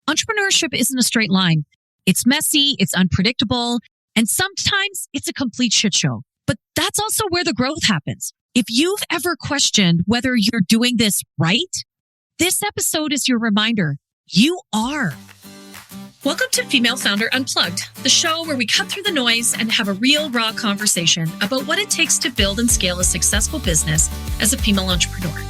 Entrepreneurship isn't a straight line. It's messy, it's unpredictable, and sometimes it's a complete shit show. But that's also where the growth happens. If you've ever questioned whether you're doing this right, this episode is your reminder. You are. Welcome to Female Founder Unplugged, the show where we cut through the noise and have a real, raw conversation about what it takes to build and scale a successful business as a female entrepreneur.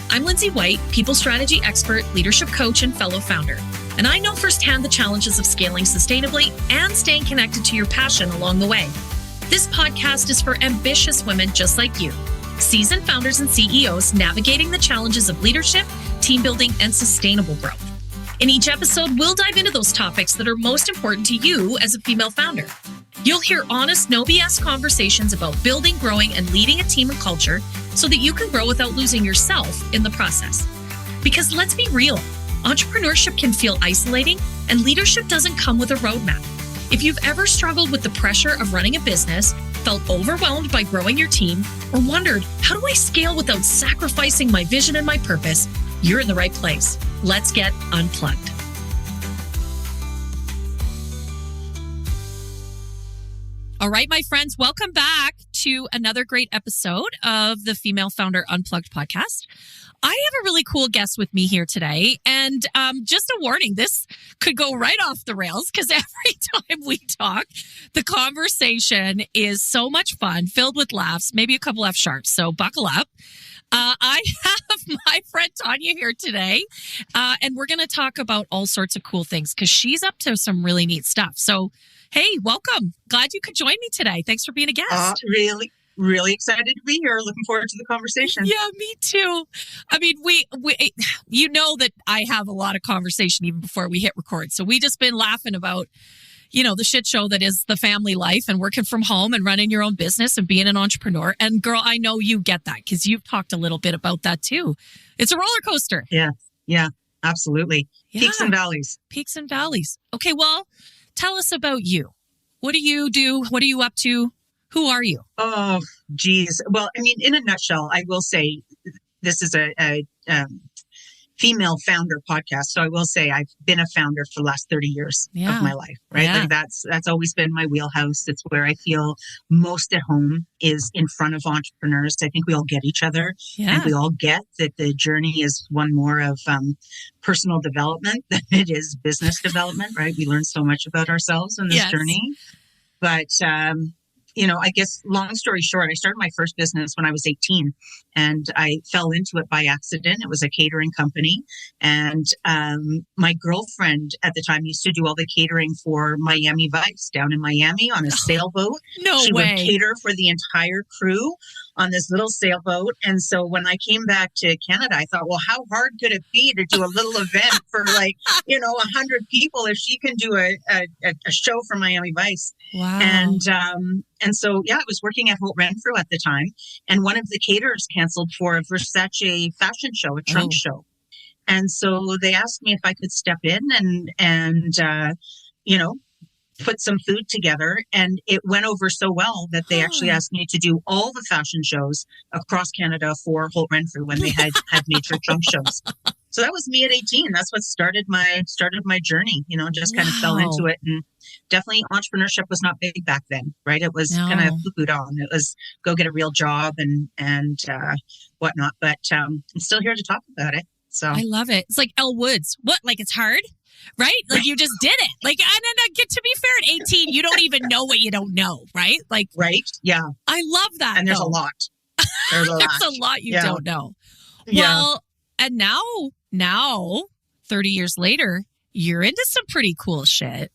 I'm Lindsay White, people strategy expert, leadership coach, and fellow founder. And I know firsthand the challenges of scaling sustainably and staying connected to your passion along the way. This podcast is for ambitious women just like you, seasoned founders and CEOs navigating the challenges of leadership, team building, and sustainable growth. In each episode, we'll dive into those topics that are most important to you as a female founder. You'll hear honest, no BS conversations about building, growing, and leading a team and culture so that you can grow without losing yourself in the process. Because let's be real, entrepreneurship can feel isolating, and leadership doesn't come with a roadmap. If you've ever struggled with the pressure of running a business, felt overwhelmed by growing your team, or wondered, how do I scale without sacrificing my vision and my purpose, you're in the right place. Let's get unplugged. All right, my friends, welcome back to another great episode of the Female Founder Unplugged podcast. I have a really cool guest with me here today, and just a warning, this could go right off the rails because every time we talk, the conversation is so much fun, filled with laughs, maybe a couple F sharps, so buckle up. I have my friend Taunya here today, and we're going to talk about all sorts of cool things because she's up to some really neat stuff. So, hey, welcome. Glad you could join me today. Thanks for being a guest. Really excited to be here. Looking forward to the conversation. Yeah, me too. I mean, we you know that I have a lot of conversation even before we hit record. So we just been laughing about, the shit show that is the family life and working from home and running your own business and being an entrepreneur. And girl, I know you get that because you've talked a little bit about that too. It's a roller coaster. Yeah, absolutely. Yeah. Peaks and valleys. Peaks and valleys. Okay, well, tell us about you. What do you do? What are you up to? Who are you? Oh, geez. Well, I mean, in a nutshell, I will say this is a female founder podcast. So I will say I've been a founder for the last 30 years of my life, right? Yeah. Like that's always been my wheelhouse. It's where I feel most at home is in front of entrepreneurs. I think we all get each other and we all get that the journey is one more of personal development than it is business development, right? We learn so much about ourselves in this journey. But, I guess long story short, I started my first business when I was 18 and I fell into it by accident. It was a catering company. And my girlfriend at the time used to do all the catering for Miami Vice down in Miami on a sailboat. She would cater for the entire crew on this little sailboat. And so when I came back to Canada, I thought, well, how hard could it be to do a little event for 100 people if she can do a show for Miami Vice? Wow. And so, I was working at Holt Renfrew at the time, and one of the caterers canceled for a Versace fashion show, a trunk show. And so they asked me if I could step in and put some food together. And it went over so well that they actually asked me to do all the fashion shows across Canada for Holt Renfrew when they had major trunk shows. So that was me at 18. That's what started my journey, just kind of fell into it. And definitely entrepreneurship was not big back then, right? It was kind of poo-pooed on. It was go get a real job and whatnot. But I'm still here to talk about it. So I love it. It's like Elle Woods. What? Like it's hard, right? Like you just did it. Like, and then to be fair, at 18, you don't even know what you don't know, right? Like, right? Yeah. I love that. And there's a lot. There's a lot you don't know. Well, and now 30 years later, you're into some pretty cool shit.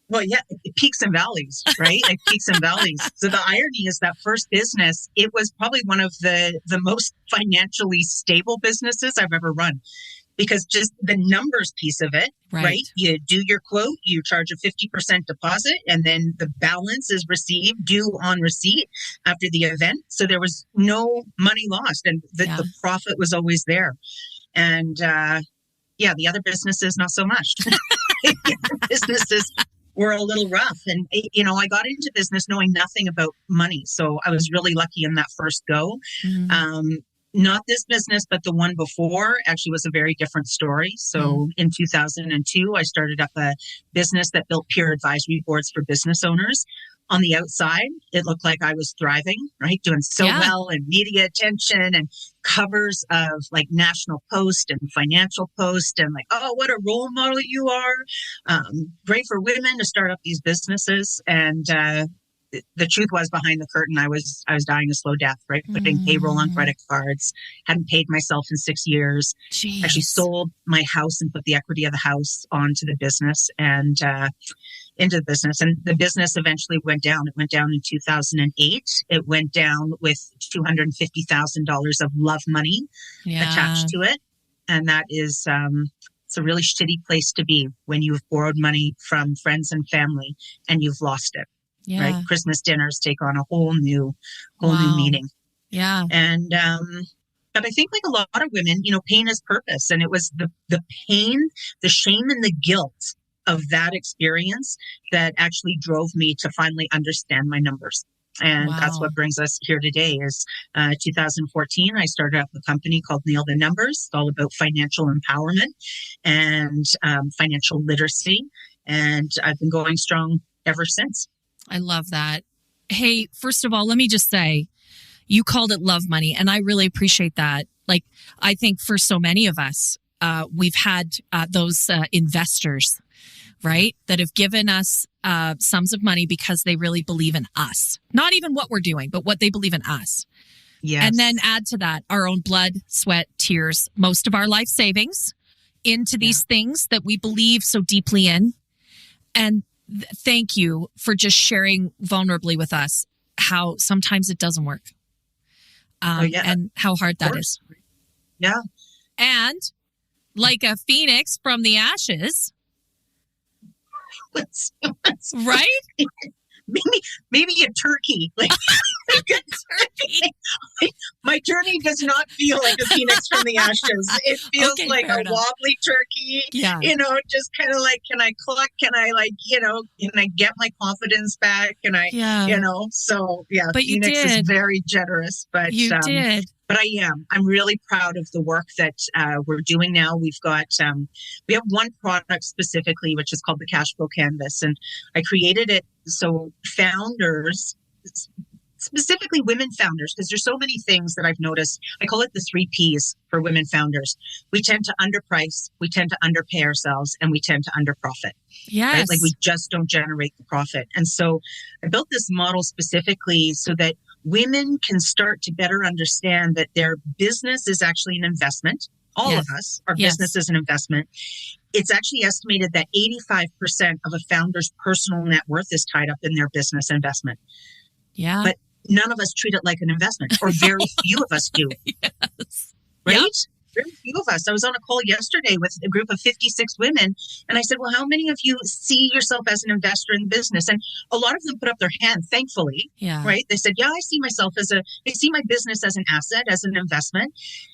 Well, yeah, peaks and valleys, right? Like peaks and valleys. So the irony is that first business, it was probably one of the most financially stable businesses I've ever run because just the numbers piece of it, right? You do your quote, you charge a 50% deposit, and then the balance is received due on receipt after the event. So there was no money lost and the profit was always there. And the other businesses, not so much. The other businesses were a little rough. And, I got into business knowing nothing about money. So I was really lucky in that first go. Mm-hmm. Not this business, but the one before actually was a very different story. So in 2002, I started up a business that built peer advisory boards for business owners. On the outside, it looked like I was thriving, right? Doing so well and media attention and covers of like National Post and Financial Post and like, oh, what a role model you are. Great for women to start up these businesses. And the truth was, behind the curtain, I was dying a slow death, right? Putting payroll on credit cards, hadn't paid myself in 6 years. Jeez. Actually sold my house and put the equity of the house onto the business and into the business. And the business eventually went down. It went down in 2008. It went down with $250,000 of love money attached to it. And that is, it's a really shitty place to be when you've borrowed money from friends and family and you've lost it. Yeah. Right? Christmas dinners take on a whole new meaning. Yeah. And, but I think like a lot of women, pain is purpose. And it was the pain, the shame and the guilt of that experience that actually drove me to finally understand my numbers. And that's what brings us here today is 2014, I started up a company called Nail the Numbers. It's all about financial empowerment and financial literacy. And I've been going strong ever since. I love that. Hey, first of all, let me just say, you called it love money, and I really appreciate that. Like, I think for so many of us, we've had those investors, right, that have given us sums of money because they really believe in us. Not even what we're doing, but what they believe in us. Yes. And then add to that our own blood, sweat, tears, most of our life savings into these things that we believe so deeply in. And thank you for just sharing vulnerably with us how sometimes it doesn't work. And how hard that is. Yeah. And like a phoenix from the ashes, right? Maybe a turkey. Like a turkey. My journey does not feel like a phoenix from the ashes. It feels like a wobbly turkey. Yeah. Just kind of like, can I cluck? Can I can I get my confidence back? Can I, so yeah, but Phoenix is very generous, but you did. But I'm really proud of the work that we're doing now. We've got, we have one product specifically, which is called the Cash Flow Canvas. And I created it so founders, specifically women founders, because there's so many things that I've noticed. I call it the 3 Ps for women founders. We tend to underprice, we tend to underpay ourselves, and we tend to underprofit. Yes. Right? Like we just don't generate the profit. And so I built this model specifically so that women can start to better understand that their business is actually an investment. All of us, our business is an investment. It's actually estimated that 85% of a founder's personal net worth is tied up in their business investment. Yeah. But none of us treat it like an investment, or very few of us do. Yes. Right? Yep. Very few of us. I was on a call yesterday with a group of 56 women, and I said, well, how many of you see yourself as an investor in business? And a lot of them put up their hand, thankfully. Yeah. Right? They said, yeah, I see myself I see my business as an asset, as an investment.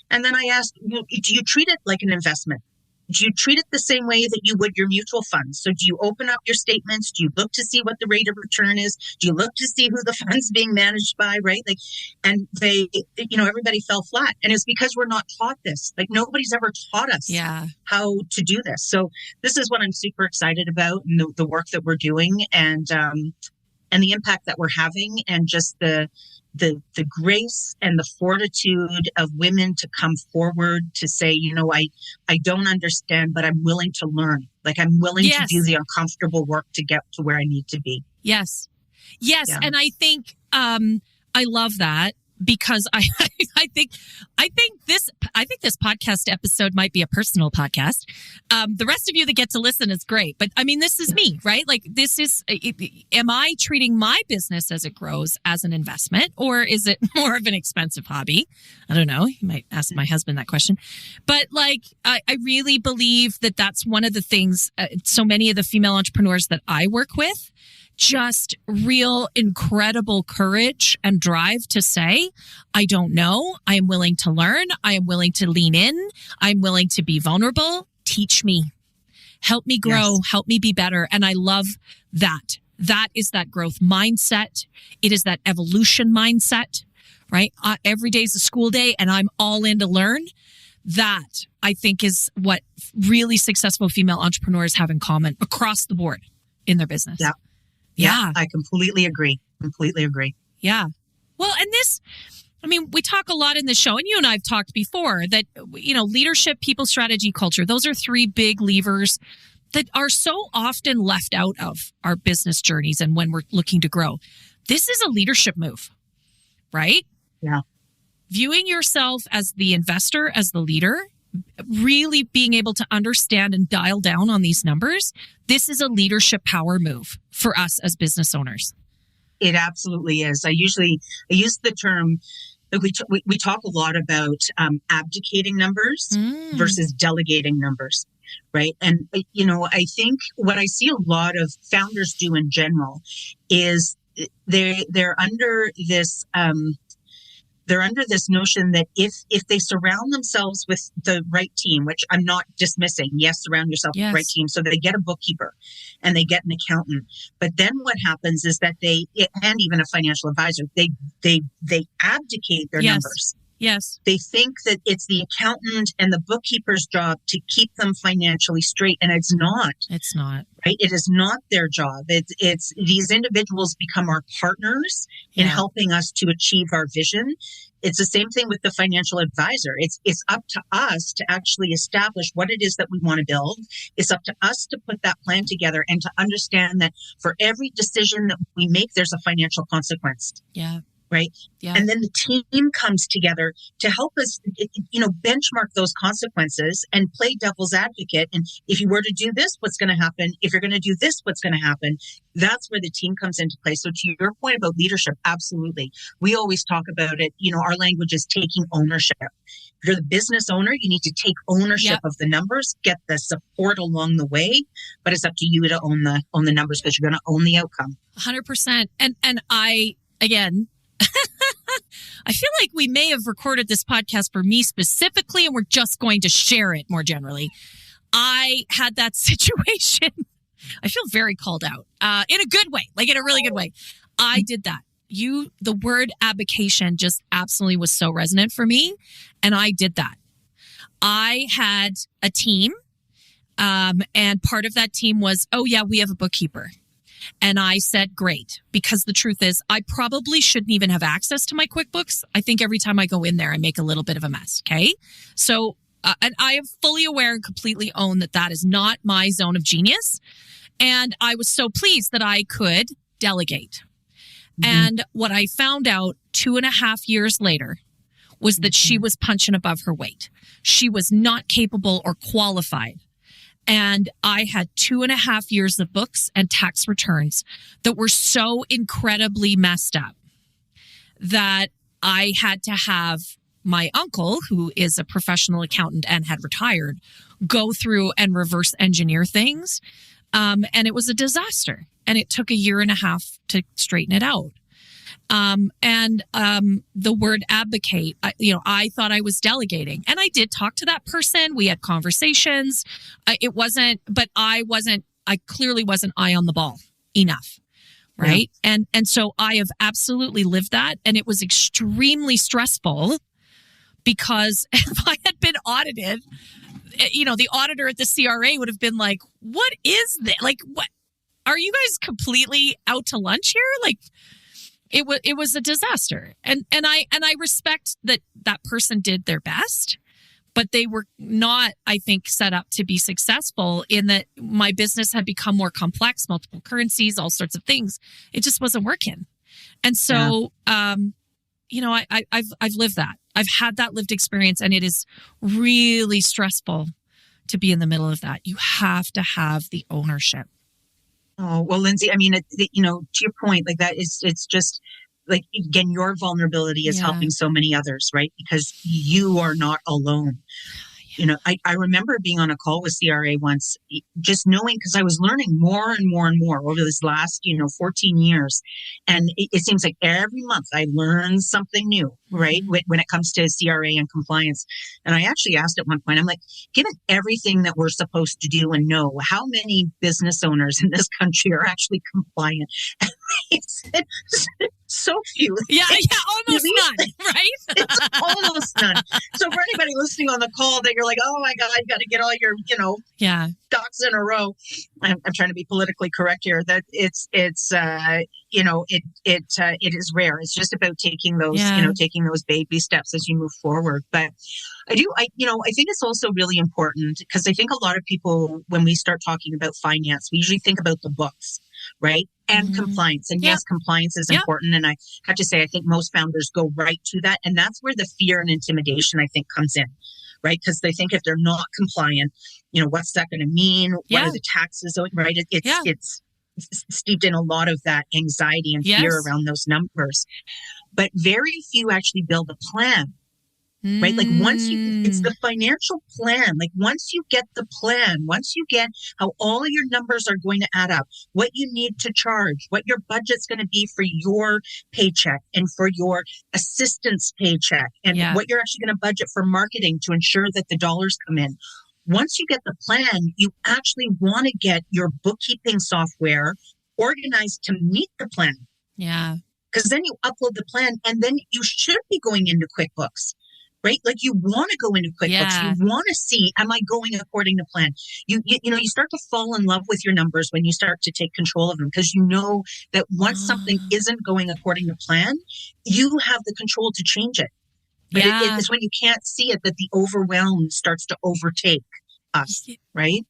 And then I asked, well, do you treat it like an investment? Do you treat it the same way that you would your mutual funds? So do you open up your statements? Do you look to see what the rate of return is? Do you look to see who the fund's being managed by, right? Like, and they, everybody fell flat. And it's because we're not taught this. Like nobody's ever taught us how to do this. So this is what I'm super excited about, and the work that we're doing and the impact that we're having, and just the grace and the fortitude of women to come forward to say, I don't understand, but I'm willing to learn. Like I'm willing to do the uncomfortable work to get to where I need to be. Yes. Yes. Yeah. And I think, I love that because I think this podcast episode might be a personal podcast. The rest of you that get to listen is great, but I mean, this is me, right? Like am I treating my business as it grows as an investment, or is it more of an expensive hobby? I don't know. You might ask my husband that question, but like, I really believe that that's one of the things, so many of the female entrepreneurs that I work with, just real incredible courage and drive to say, I don't know. I am willing to learn. I am willing to lean in. I'm willing to be vulnerable. Teach me. Help me grow. Help me be better. And I love that. That is that growth mindset. It is that evolution mindset, right? Every day is a school day and I'm all in to learn. That, I think, is what really successful female entrepreneurs have in common across the board in their business. Yeah. I completely agree. Yeah. Well, and this, I mean, we talk a lot in the show, and you and I have talked before that, leadership, people, strategy, culture, those are three big levers that are so often left out of our business journeys and when we're looking to grow. This is a leadership move, right? Yeah. Viewing yourself as the investor, as the leader, really being able to understand and dial down on these numbers. This is a leadership power move for us as business owners. It absolutely is. I use the term, we talk a lot about abdicating numbers versus delegating numbers, right? And, I think what I see a lot of founders do in general is they're under this notion that if they surround themselves with the right team, which I'm not dismissing, yes, surround yourself with the right team. So they get a bookkeeper and they get an accountant. But then what happens is that and even a financial advisor, they abdicate their numbers. Yes. They think that it's the accountant and the bookkeeper's job to keep them financially straight. And it's not. It's not. Right? It is not their job. It's these individuals become our partners in helping us to achieve our vision. It's the same thing with the financial advisor. It's up to us to actually establish what it is that we want to build. It's up to us to put that plan together and to understand that for every decision that we make, there's a financial consequence. Yeah. Right. Yeah. And then the team comes together to help us, benchmark those consequences and play devil's advocate. And if you were to do this, what's going to happen? If you're going to do this, what's going to happen? That's where the team comes into play. So to your point about leadership, absolutely. We always talk about it. Our language is taking ownership. If you're the business owner, you need to take ownership of the numbers, get the support along the way, but it's up to you to own the numbers because you're going to own the outcome. 100%. And I, again, I feel like we may have recorded this podcast for me specifically, and we're just going to share it more generally. I had that situation. I feel very called out in a good way, like in a really good way. I did that. The word abdication just absolutely was so resonant for me. And I did that. I had a team, and part of that team was, we have a bookkeeper. And I said, great, because the truth is I probably shouldn't even have access to my QuickBooks. I think every time I go in there, I make a little bit of a mess. Okay. So, and I am fully aware and completely own that is not my zone of genius. And I was so pleased that I could delegate. And what I found out 2.5 years later was that she was punching above her weight. She was not capable or qualified. And I had 2.5 years of books and tax returns that were so incredibly messed up that I had to have my uncle, who is a professional accountant and had retired, go through and reverse engineer things. And it was a disaster. And it took 1.5 years to straighten it out. The word abdicate, I thought I was delegating, and I did talk to that person. We had conversations. I clearly wasn't eye on the ball enough. Right. Yeah. And so I have absolutely lived that. And it was extremely stressful because if I had been audited, the auditor at the CRA would have been like, what is this? Like, what are you guys completely out to lunch here? Like, it was a disaster. And I respect that person did their best, but they were not, I think, set up to be successful in that my business had become more complex, multiple currencies, all sorts of things. It just wasn't working. And so, I've lived that. I've had that lived experience, and it is really stressful to be in the middle of that. You have to have the ownership. Oh, well, Lindsay, I mean, to your point, like that is, it's just like, again, your vulnerability is helping so many others, right? Because you are not alone. I remember being on a call with CRA once, just knowing, because I was learning more and more and more over this last, 14 years. And it seems like every month I learn something new, right? When it comes to CRA and compliance. And I actually asked at one point, I'm like, given everything that we're supposed to do and know, how many business owners in this country are actually compliant? And they said so few. Yeah, almost none, right? It's almost none. So for anybody listening on the call that you're like, oh my God, you got to get all your, ducks in a row. I'm trying to be politically correct here. That it is rare. It's just about taking those baby steps as you move forward. But I think it's also really important because I think a lot of people, when we start talking about finance, we usually think about the books, right? And compliance. And yes, compliance is important. And I have to say, I think most founders go right to that. And that's where the fear and intimidation, I think, comes in, right? Because they think if they're not compliant, what's that going to mean? What are the taxes, right? It's steeped in a lot of that anxiety and fear around those numbers. But very few actually build a plan. Right? Like it's the financial plan. Like once you get the plan, once you get how all of your numbers are going to add up, what you need to charge, what your budget's going to be for your paycheck and for your assistant's paycheck and what you're actually going to budget for marketing to ensure that the dollars come in. Once you get the plan, you actually want to get your bookkeeping software organized to meet the plan. Yeah. Because then you upload the plan and then you should be going into QuickBooks. Right? Like you want to go into QuickBooks. You want to see, am I going according to plan? You start to fall in love with your numbers when you start to take control of them because you know that once something isn't going according to plan, you have the control to change it. But it's when you can't see it that the overwhelm starts to overtake us, right?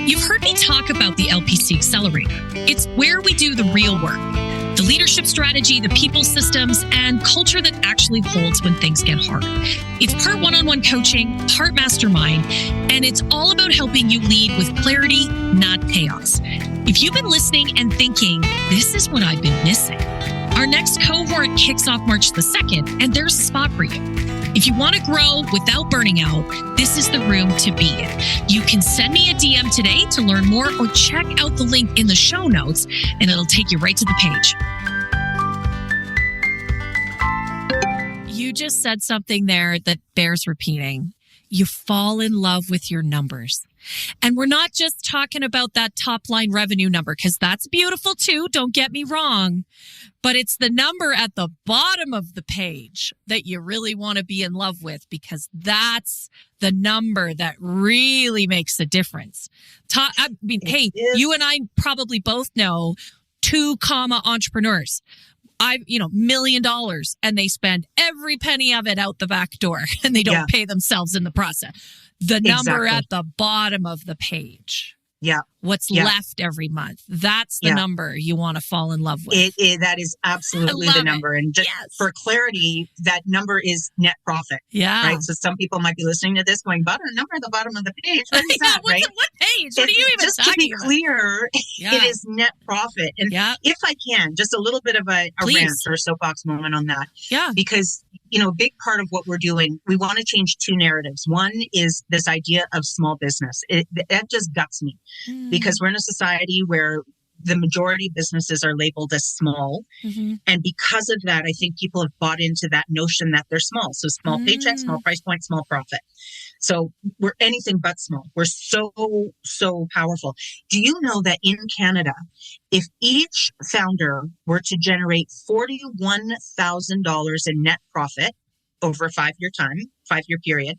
You've heard me talk about the LPC Accelerator. It's where we do the real work. The leadership strategy, the people systems, and culture that actually holds when things get hard. It's part one-on-one coaching, part mastermind, and it's all about helping you lead with clarity, not chaos. If you've been listening and thinking, this is what I've been missing, our next cohort kicks off March the 2nd, and there's a spot for you. If you want to grow without burning out, this is the room to be in. You can send me a DM today to learn more or check out the link in the show notes and it'll take you right to the page. You just said something there that bears repeating. You fall in love with your numbers. And we're not just talking about that top line revenue number because that's beautiful too. Don't get me wrong. But it's the number at the bottom of the page that you really want to be in love with because that's the number that really makes a difference. You and I probably both know 2 entrepreneurs. $1 million and they spend every penny of it out the back door and they don't pay themselves in the process. The number at the bottom of the page. Yeah. What's left every month. That's the number you want to fall in love with. That is absolutely the number. And just for clarity, that number is net profit. Yeah. Right. So some people might be listening to this going, but a number at the bottom of the page. What is that? What page? What are you even just talking about? Just to be clear, it is net profit. And if I can, just a little bit of a rant or a soapbox moment on that. Yeah. Because a big part of what we're doing, we want to change 2 narratives. One is this idea of small business. That just guts me because we're in a society where the majority of businesses are labeled as small. Mm-hmm. And because of that, I think people have bought into that notion that they're small. So small paycheck, small price point, small profit. So we're anything but small. We're so powerful. Do you know that in Canada, if each founder were to generate $41,000 in net profit over a 5-year period,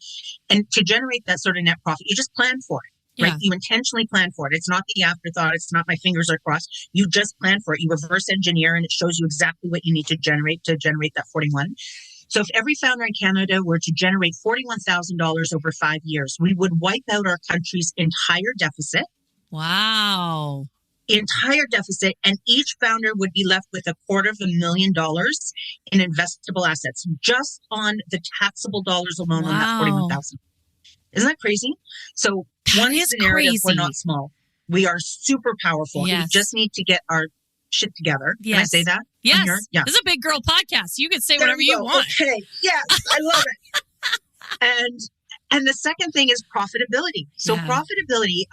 and to generate that sort of net profit, you just plan for it. Right? You intentionally plan for it. It's not the afterthought. It's not my fingers are crossed. You just plan for it. You reverse engineer and it shows you exactly what you need to generate that 41. So if every founder in Canada were to generate $41,000 over 5 years, we would wipe out our country's entire deficit. Wow. Entire deficit. And each founder would be left with $250,000 in investable assets just on the taxable dollars alone on that 41,000. Isn't that crazy? So one is the narrative, we're not small. We are super powerful. Yes. We just need to get our shit together. Yes. Can I say that? Yes. Yeah. This is a big girl podcast. You can say whatever you want. Okay. Yes. I love it. And the second thing is profitability. So profitability,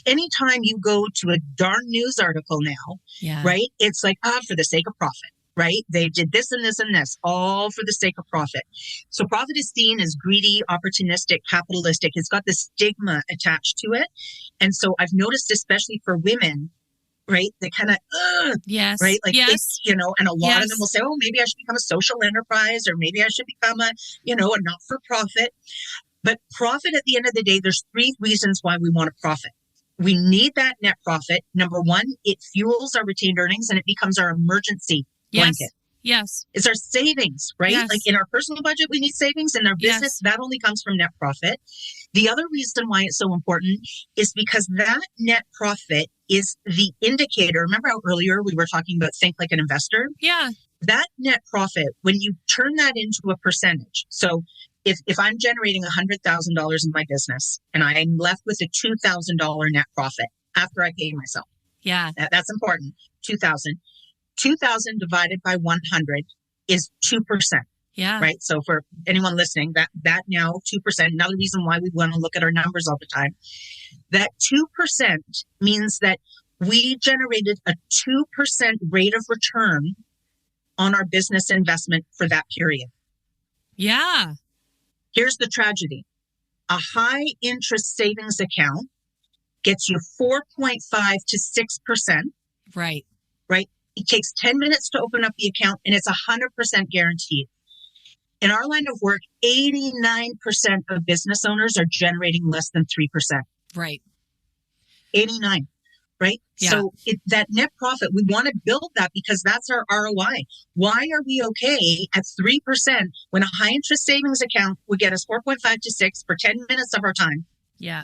anytime you go to a darn news article now, right? It's like, for the sake of profit. Right? They did this and this and this, all for the sake of profit. So profit is seen as greedy, opportunistic, capitalistic. It's got this stigma attached to it. And so I've noticed, especially for women, right? They kind of, yes, right? Like, yes, and a lot yes. of them will say, oh, maybe I should become a social enterprise, or maybe I should become a not-for-profit. But profit, at the end of the day, there's 3 reasons why we want to profit. We need that net profit. Number one, it fuels our retained earnings and it becomes our emergency blanket. Yes. It's our savings, right? Yes. Like in our personal budget, we need savings. In our business, that only comes from net profit. The other reason why it's so important is because that net profit is the indicator. Remember how earlier we were talking about think like an investor? Yeah. That net profit, when you turn that into a percentage. So if I'm generating $100,000 in my business and I'm left with a $2,000 net profit after I pay myself. Yeah. That's important. 2,000 divided by 100 is 2%. Yeah. Right. So for anyone listening, that now 2%, another reason why we want to look at our numbers all the time, that 2% means that we generated a 2% rate of return on our business investment for that period. Yeah. Here's the tragedy. A high interest savings account gets you 4.5 to 6%. Right. Right. It takes 10 minutes to open up the account and it's 100% guaranteed. In our line of work, 89% of business owners are generating less than 3%. Right. 89. Right. Yeah. So that net profit, we want to build that because that's our ROI. Why are we okay at 3% when a high interest savings account would get us 4.5 to 6 for 10 minutes of our time? Yeah.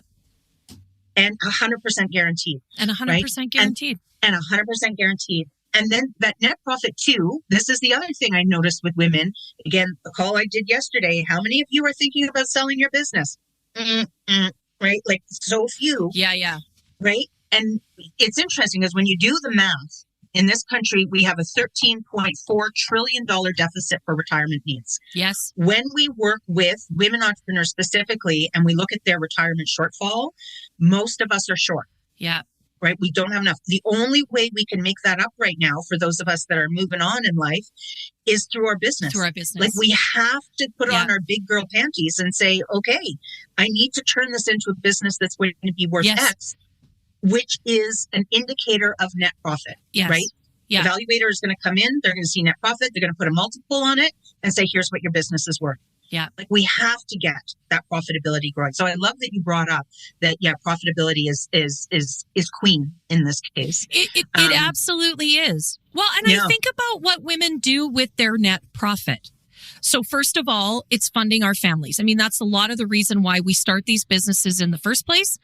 And 100% guaranteed. And 100% guaranteed. And 100% guaranteed. And then that net profit too, this is the other thing I noticed with women. Again, the call I did yesterday, how many of you are thinking about selling your business? Right? Like so few. Yeah. Right? And it's interesting because when you do the math, in this country, we have a $13.4 trillion deficit for retirement needs. Yes. When we work with women entrepreneurs specifically, and we look at their retirement shortfall, most of us are short. Yeah. Right? We don't have enough. The only way we can make that up right now for those of us that are moving on in life is through our business. Through our business. Like we have to put on our big girl panties and say, okay, I need to turn this into a business that's going to be worth X, which is an indicator of net profit. Yes. Right? Yeah. The evaluator is going to come in, they're going to see net profit, they're going to put a multiple on it and say, here's what your business is worth. Yeah. Like we have to get that profitability growing. So I love that you brought up that, profitability is queen in this case. It absolutely is. Well, and I think about what women do with their net profit. So first of all, it's funding our families. I mean, that's a lot of the reason why we start these businesses in the first place.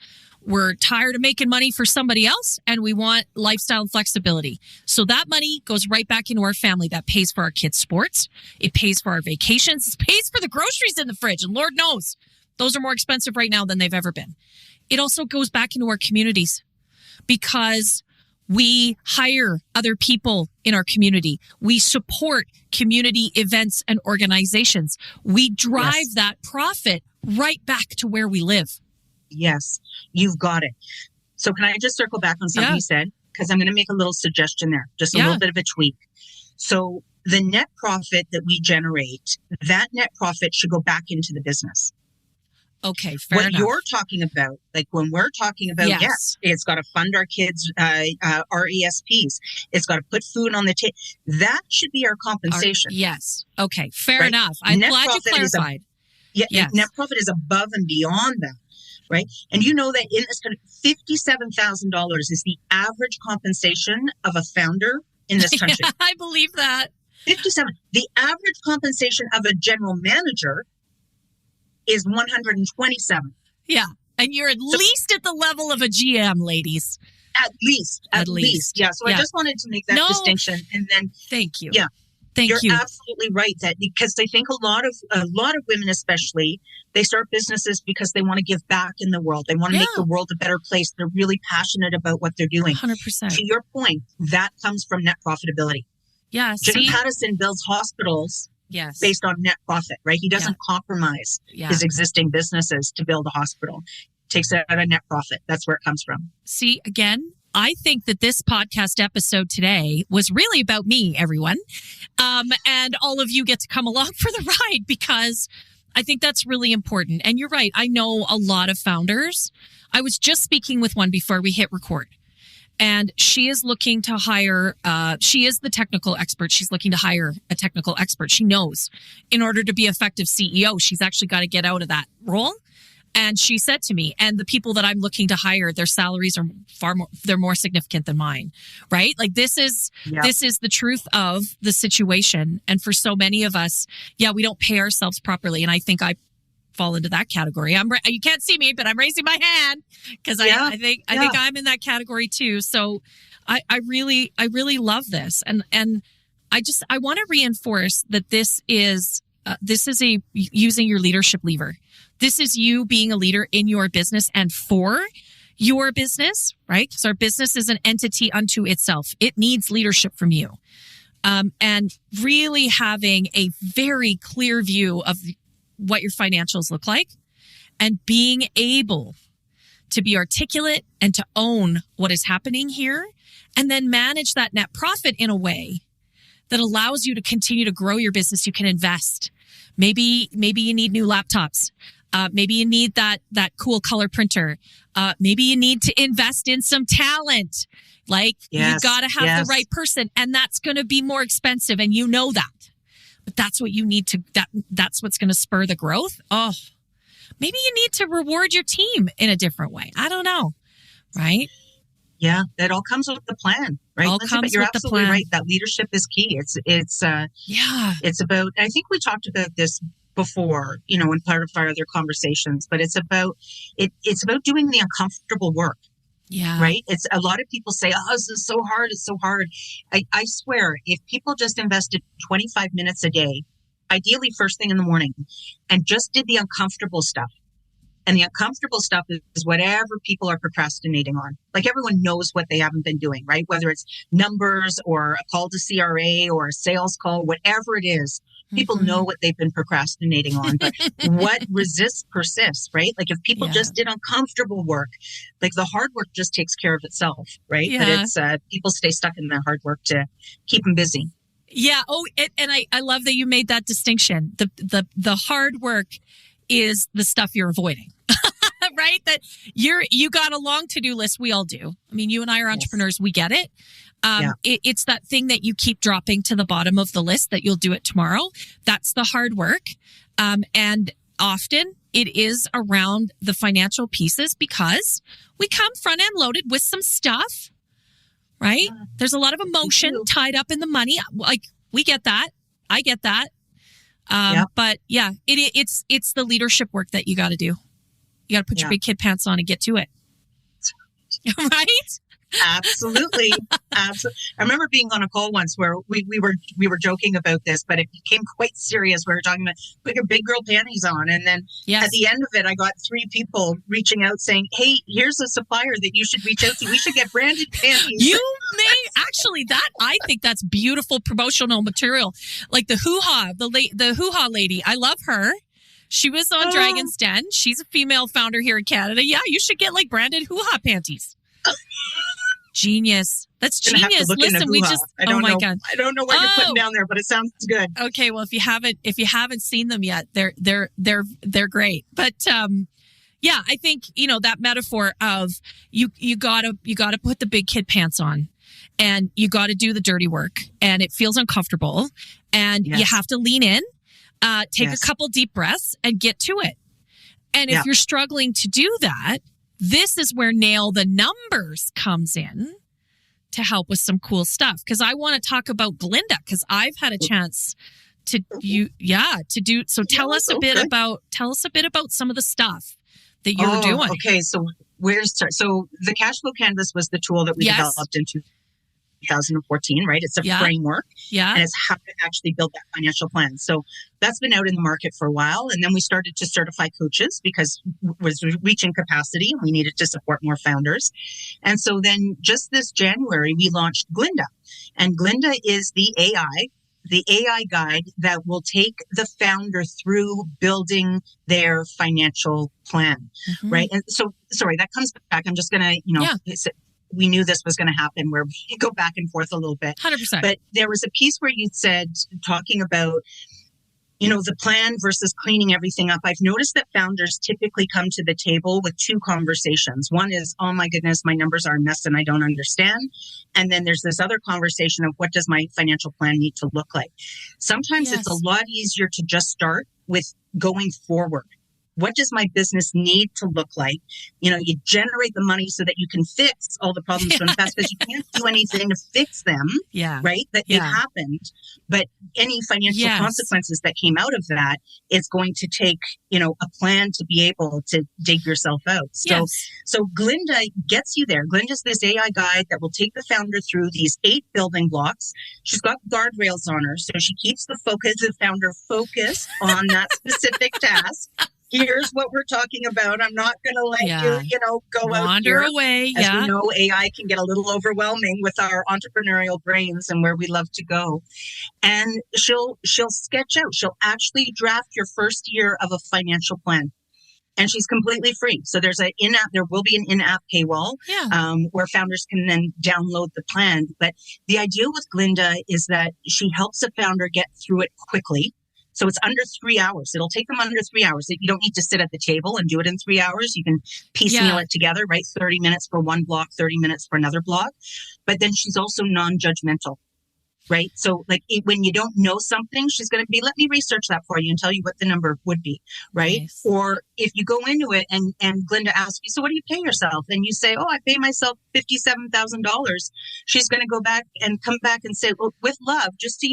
We're tired of making money for somebody else and we want lifestyle and flexibility. So that money goes right back into our family. That pays for our kids' sports. It pays for our vacations. It pays for the groceries in the fridge. And Lord knows, those are more expensive right now than they've ever been. It also goes back into our communities because we hire other people in our community. We support community events and organizations. We drive that profit right back to where we live. Yes, you've got it. So can I just circle back on something you said? Because I'm going to make a little suggestion there, just a little bit of a tweak. So the net profit that we generate, that net profit should go back into the business. Okay, fair enough. What you're talking about, like when we're talking about, yes it's got to fund our kids' RESPs. It's got to put food on the table. That should be our compensation. Yes. Okay, fair enough. I'm glad you clarified. Net profit is above and beyond that. Right. And you know that in this country, $57,000 is the average compensation of a founder in this country. Yeah, I believe that. 57. The average compensation of a general manager is 127. Yeah. And you're at least at the level of a GM, ladies. At least. Yeah. So I just wanted to make that distinction. And then thank you. Yeah. You're absolutely right. That because I think a lot of women, especially, they start businesses because they want to give back in the world. They want to make the world a better place. They're really passionate about what they're doing. 100%. To your point, that comes from net profitability. Yeah. Jim Pattison builds hospitals based on net profit, right? He doesn't compromise his existing businesses to build a hospital. Takes it out of net profit. That's where it comes from. See, again, I think that this podcast episode today was really about me, everyone. And all of you get to come along for the ride because I think that's really important. And you're right. I know a lot of founders. I was just speaking with one before we hit record. And she is looking to hire, she is the technical expert. She's looking to hire a technical expert. She knows in order to be effective CEO, she's actually got to get out of that role. And she said to me, and the people that I'm looking to hire, their salaries are they're more significant than mine, right? Like this is the truth of the situation. And for so many of us, we don't pay ourselves properly. And I think I fall into that category. You can't see me, but I'm raising my hand because I think I'm in that category too. So I really love this. And I want to reinforce that this is using your leadership lever. This is you being a leader in your business and for your business, right? Because our business is an entity unto itself. It needs leadership from you. And really having a very clear view of what your financials look like and being able to be articulate and to own what is happening here and then manage that net profit in a way that allows you to continue to grow your business. You can invest. Maybe you need new laptops. Maybe you need that cool color printer. Maybe you need to invest in some talent. Like you got to have the right person, and that's going to be more expensive, and you know that. But that's what you need to. That's what's going to spur the growth. Oh, maybe you need to reward your team in a different way. I don't know, right? Yeah, that all comes with the plan, right? But you're absolutely right. That leadership is key. It's about. I think we talked about this before, in part of our other conversations, but it's about doing the uncomfortable work. Yeah. Right. It's a lot of people say, oh, this is so hard. It's so hard. I swear, if people just invested 25 minutes a day, ideally first thing in the morning, and just did the uncomfortable stuff. And the uncomfortable stuff is whatever people are procrastinating on. Like everyone knows what they haven't been doing, right? Whether it's numbers or a call to CRA or a sales call, whatever it is, people know what they've been procrastinating on. But what resists persists, right? Like if people just did uncomfortable work, like the hard work just takes care of itself, right? Yeah. But it's people stay stuck in their hard work to keep them busy. Yeah. Oh, and I love that you made that distinction. The hard work is the stuff you're avoiding. Right? That you got a long to-do list. We all do. I mean, you and I are entrepreneurs. We get it. It's that thing that you keep dropping to the bottom of the list that you'll do it tomorrow. That's the hard work. And often it is around the financial pieces because we come front end loaded with some stuff, right? There's a lot of emotion tied up in the money. Like we get that. I get that. But it's the leadership work that you got to do. You got to put your big kid pants on and get to it. Right? Absolutely. Absolutely. I remember being on a call once where we were joking about this, but it became quite serious. We were talking about put your big girl panties on. And then at the end of it, I got 3 people reaching out saying, hey, here's a supplier that you should reach out to. We should get branded panties. You may actually I think that's beautiful promotional material. Like the hoo-ha, the hoo-ha lady. I love her. She was on Dragon's Den. She's a female founder here in Canada. Yeah, you should get like branded hoo-ha panties. Genius. That's genius. Listen, we just I don't know. God. I don't know what you're putting down there, but it sounds good. Okay, well if you haven't seen them yet, they're great. But I think, that metaphor of you gotta put the big kid pants on and you gotta do the dirty work and it feels uncomfortable and you have to lean in, take a couple deep breaths and get to it. And if you're struggling to do that, this is where Nail the Numbers comes in to help with some cool stuff. Because I want to talk about Glinda because I've had a chance to do. So tell us a bit about some of the stuff that you're doing. Okay, so so the cash flow canvas was the tool that we developed in 2014, right? It's a framework and it's how to actually build that financial plan. So that's been out in the market for a while. And then we started to certify coaches because it was reaching capacity and we needed to support more founders. And so then just this January, we launched Glinda. And Glinda is the AI guide that will take the founder through building their financial plan, right? And so, sorry, that comes back. I'm just going to, we knew this was going to happen where we go back and forth a little bit. 100%. But there was a piece where you said, talking about, the plan versus cleaning everything up. I've noticed that founders typically come to the table with two conversations. One is, oh my goodness, my numbers are a mess and I don't understand. And then there's this other conversation of, what does my financial plan need to look like? Sometimes it's a lot easier to just start with going forward. What does my business need to look like? You generate the money so that you can fix all the problems from the past, because you can't do anything to fix them, right? It happened. But any financial consequences that came out of that is going to take, a plan to be able to dig yourself out. So Glinda gets you there. Glinda's this AI guide that will take the founder through these 8 building blocks. She's got guardrails on her, so she keeps the founder focused on that specific task. Here's what we're talking about. I'm not going to let you, go wander out away. As we know, AI can get a little overwhelming with our entrepreneurial brains and where we love to go. And she'll sketch out. She'll actually draft your first year of a financial plan. And she's completely free. So there will be an in-app paywall where founders can then download the plan. But the idea with Glinda is that she helps a founder get through it quickly. So it's under 3 hours. It'll take them under 3 hours. You don't need to sit at the table and do it in 3 hours. You can piecemeal it together, right? 30 minutes for one block, 30 minutes for another block. But then she's also non-judgmental, right? So when you don't know something, she's going to be, let me research that for you and tell you what the number would be, right? Nice. Or if you go into it and Glinda asks you, so what do you pay yourself? And you say, oh, I pay myself $57,000. She's going to go back and come back and say, well, with love, just so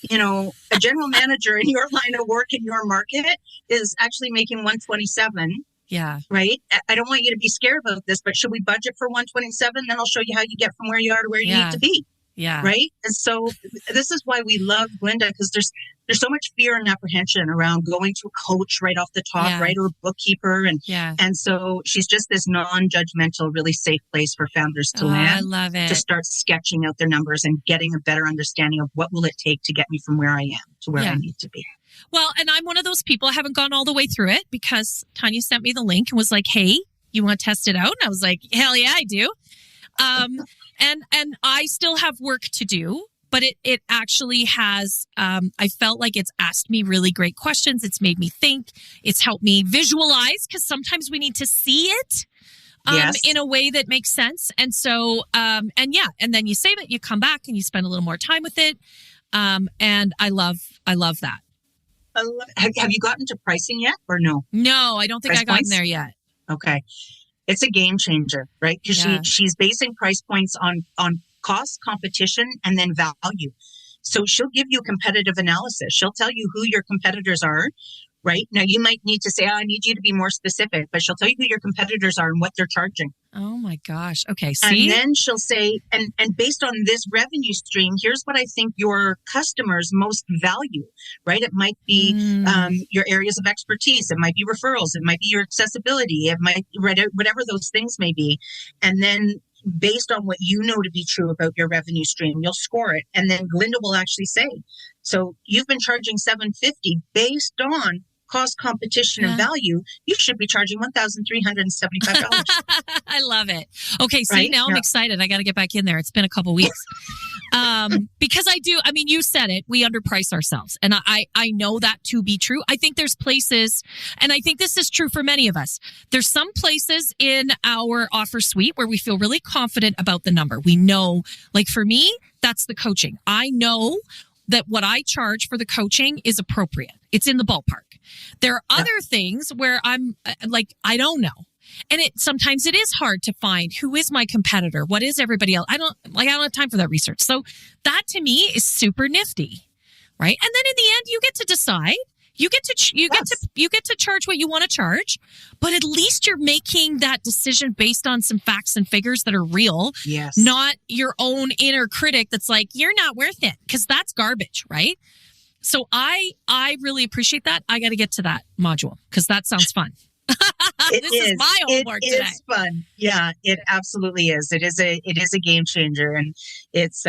you know, a general manager in your line of work in your market is actually making 127. Yeah. Right. I don't want you to be scared about this, but should we budget for 127? Then I'll show you how you get from where you are to where you need to be. Yeah. Right. And so this is why we love Glinda, because there's so much fear and apprehension around going to a coach right off the top, right? Or a bookkeeper. And so she's just this non-judgmental, really safe place for founders to land. I love it. To start sketching out their numbers and getting a better understanding of what will it take to get me from where I am to where I need to be. Well, and I'm one of those people, I haven't gone all the way through it because Taunya sent me the link and was like, hey, you want to test it out? And I was like, hell yeah, I do. And I still have work to do, but it actually has, I felt like it's asked me really great questions. It's made me think. It's helped me visualize, because sometimes we need to see it in a way that makes sense. And so, and then you save it, you come back and you spend a little more time with it. And I love that. Have you gotten to pricing yet or no? No, I don't think I got in there yet. Okay. It's a game changer, right? Because she's basing price points on cost, competition, and then value. So she'll give you competitive analysis. She'll tell you who your competitors are, right? Now, you might need to say, I need you to be more specific, but she'll tell you who your competitors are and what they're charging. Oh my gosh. Okay. See? And then she'll say, and based on this revenue stream, here's what I think your customers most value, right? It might be your areas of expertise. It might be referrals. It might be your accessibility. It might, whatever those things may be. And then based on what you know to be true about your revenue stream, you'll score it. And then Glinda will actually say, so you've been charging $750 based on cost, competition, and value. You should be charging $1,375. I love it. Okay, see, now I'm excited. I got to get back in there. It's been a couple weeks. Because you said it, we underprice ourselves. And I know that to be true. I think there's places, and I think this is true for many of us. There's some places in our offer suite where we feel really confident about the number. We know, like for me, that's the coaching. I know that what I charge for the coaching is appropriate. It's in the ballpark. There are other things where I'm like, I don't know. And sometimes it is hard to find who is my competitor. What is everybody else? I don't have time for that research. So that to me is super nifty. Right. And then in the end, you get to decide. You get to charge what you want to charge, but at least you're making that decision based on some facts and figures that are real. Yes. Not your own inner critic that's like, you're not worth it, because that's garbage, right? So I really appreciate that. I got to get to that module because that sounds fun. This is my homework today. It is fun. Yeah, it absolutely is. It is a game changer, and it's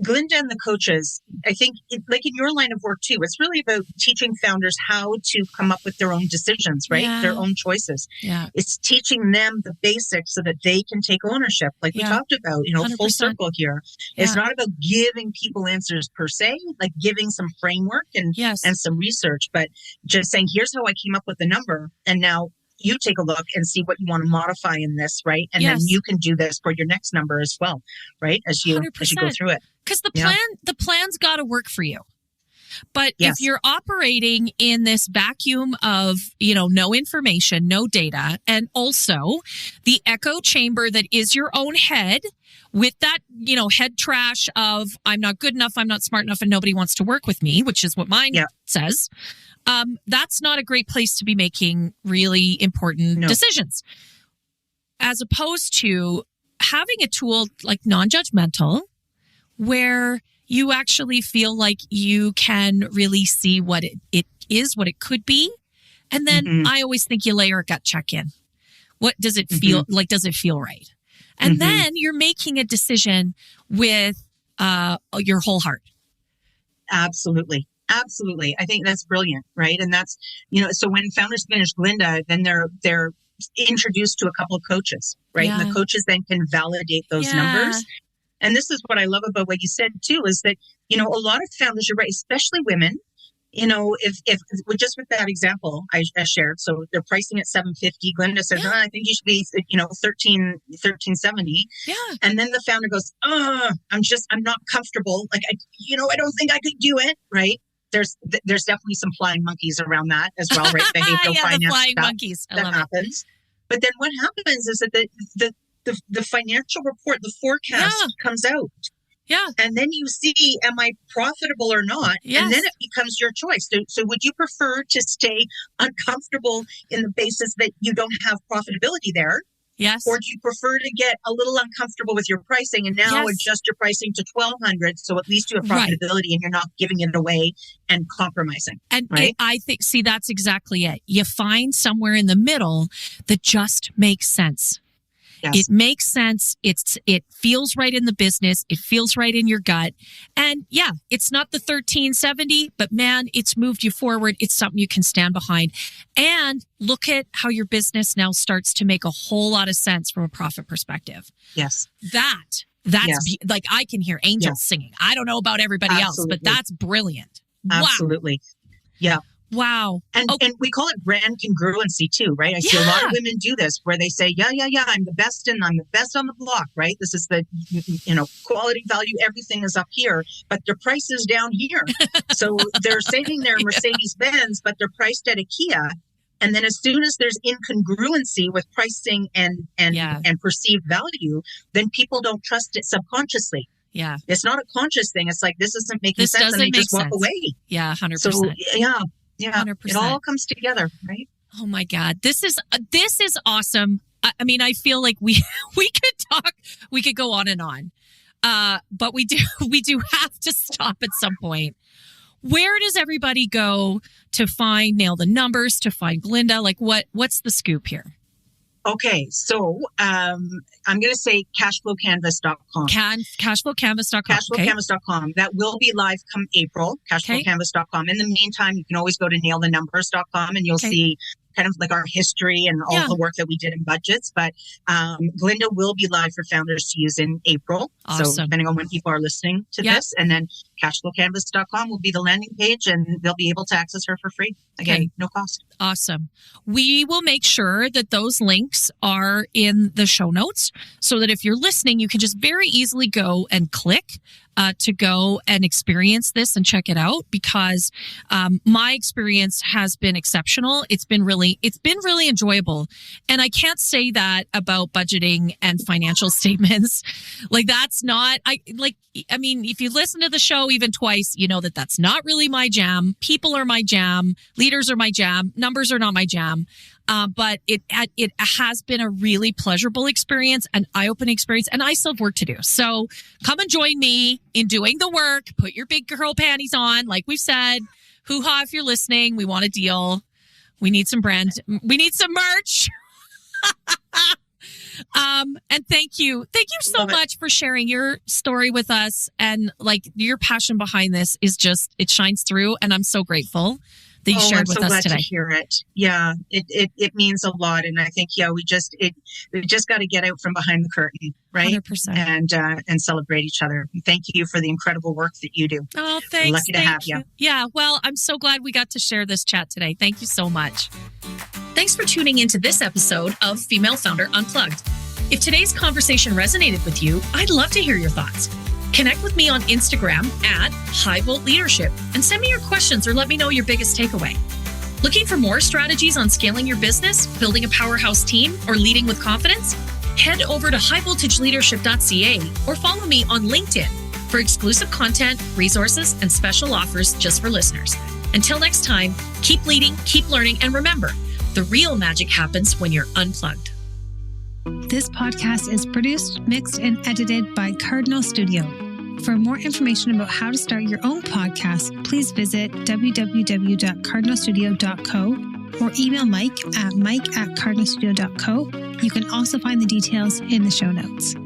Glinda and the coaches, I think, like in your line of work too, it's really about teaching founders how to come up with their own decisions, right? Yeah. Their own choices. Yeah. It's teaching them the basics so that they can take ownership, like we talked about, 100%. Full circle here. Yeah. It's not about giving people answers per se, like giving some framework and some research, but just saying, here's how I came up with the number. And now you take a look and see what you want to modify in this, right? And then you can do this for your next number as well, right? As you go through it. Because the plan's got to work for you. But if you're operating in this vacuum of, no information, no data, and also the echo chamber that is your own head with that, head trash of I'm not good enough, I'm not smart enough, and nobody wants to work with me, which is what mine says. That's not a great place to be making really important decisions. As opposed to having a tool like non-judgmental, where you actually feel like you can really see what it is, what it could be. And then I always think you layer a gut check in. What does it feel like? Does it feel right? And then you're making a decision with your whole heart. Absolutely. Absolutely. I think that's brilliant, right? And that's, so when founders finish Glinda, then they're introduced to a couple of coaches, right? And the coaches then can validate those numbers. And this is what I love about what you said too, is that, a lot of founders, you're right, especially women, if just with that example I shared, so they're pricing at $750. Glinda says, I think you should be, $1370. Yeah. And then the founder goes, I'm not comfortable. Like, I don't think I could do it. Right. There's definitely some flying monkeys around that as well, right? Behavioral finance the flying stuff monkeys. that happens. But then what happens is that the financial report, the forecast comes out. Yeah. And then you see, am I profitable or not? Yes. And then it becomes your choice. So would you prefer to stay uncomfortable in the basis that you don't have profitability there? Yes. Or do you prefer to get a little uncomfortable with your pricing and now adjust your pricing to $1,200 so at least you have profitability and you're not giving it away and compromising? And I think, that's exactly it. You find somewhere in the middle that just makes sense. Yes. It makes sense. It feels right in the business. It feels right in your gut. And it's not the 1370, but man, it's moved you forward. It's something you can stand behind. And look at how your business now starts to make a whole lot of sense from a profit perspective. Yes. That's like I can hear angels singing. I don't know about everybody else, but that's brilliant. Absolutely. Wow. Yeah. Wow. And we call it brand congruency too, right? I see a lot of women do this where they say, I'm the best and I'm the best on the block, right? This is the, quality value. Everything is up here, but their price is down here. So they're saying they're Mercedes-Benz, but they're priced at IKEA. And then as soon as there's incongruency with pricing and perceived value, then people don't trust it subconsciously. Yeah. It's not a conscious thing. It's like, this isn't making sense. And they just walk away. Yeah, 100%. So, yeah, 100%. It all comes together, right? Oh my God, this is awesome. I mean, I feel like we could go on and on, but we do have to stop at some point. Where does everybody go to find Nail the Numbers, to find Glinda? Like, what's the scoop here? Okay, so I'm going to say cashflowcanvas.com. Cashflowcanvas.com. Cashflowcanvas.com. That will be live come April, cashflowcanvas.com. In the meantime, you can always go to nailthenumbers.com and you'll see kind of like our history and all the work that we did in budgets. But Glinda will be live for founders to use in April. Awesome. So depending on when people are listening to this. And then cashflowcanvas.com will be the landing page and they'll be able to access her for free. Again, no cost. Awesome. We will make sure that those links are in the show notes so that if you're listening, you can just very easily go and click to go and experience this and check it out, because my experience has been exceptional. It's been really enjoyable. And I can't say that about budgeting and financial statements. Like I mean, if you listen to the show even twice, you know that that's not really my jam. People are my jam. Leaders are my jam. Numbers are not my jam. But it has been a really pleasurable experience, an eye-opening experience, and I still have work to do. So come and join me in doing the work. Put your big girl panties on, like we've said. Hoo-ha if you're listening. We want a deal. We need some merch. And thank you. Thank you so much for sharing your story with us. And like your passion behind this is just, it shines through. And I'm so grateful that you shared with us today. I'm so glad to hear it. Yeah, it means a lot. And I think, we just got to get out from behind the curtain, right? 100%. And celebrate each other. Thank you for the incredible work that you do. Oh, thanks. We're lucky to have you. Yeah, well, I'm so glad we got to share this chat today. Thank you so much. Thanks for tuning into this episode of Female Founder Unplugged. If today's conversation resonated with you, I'd love to hear your thoughts. Connect with me on Instagram at High Volt Leadership and send me your questions or let me know your biggest takeaway. Looking for more strategies on scaling your business, building a powerhouse team, or leading with confidence? Head over to highvoltageleadership.ca or follow me on LinkedIn for exclusive content, resources, and special offers just for listeners. Until next time, keep leading, keep learning, and remember, the real magic happens when you're unplugged. This podcast is produced, mixed, and edited by Cardinal Studio. For more information about how to start your own podcast, please visit www.cardinalstudio.co or email Mike at mike@cardinalstudio.co. You can also find the details in the show notes.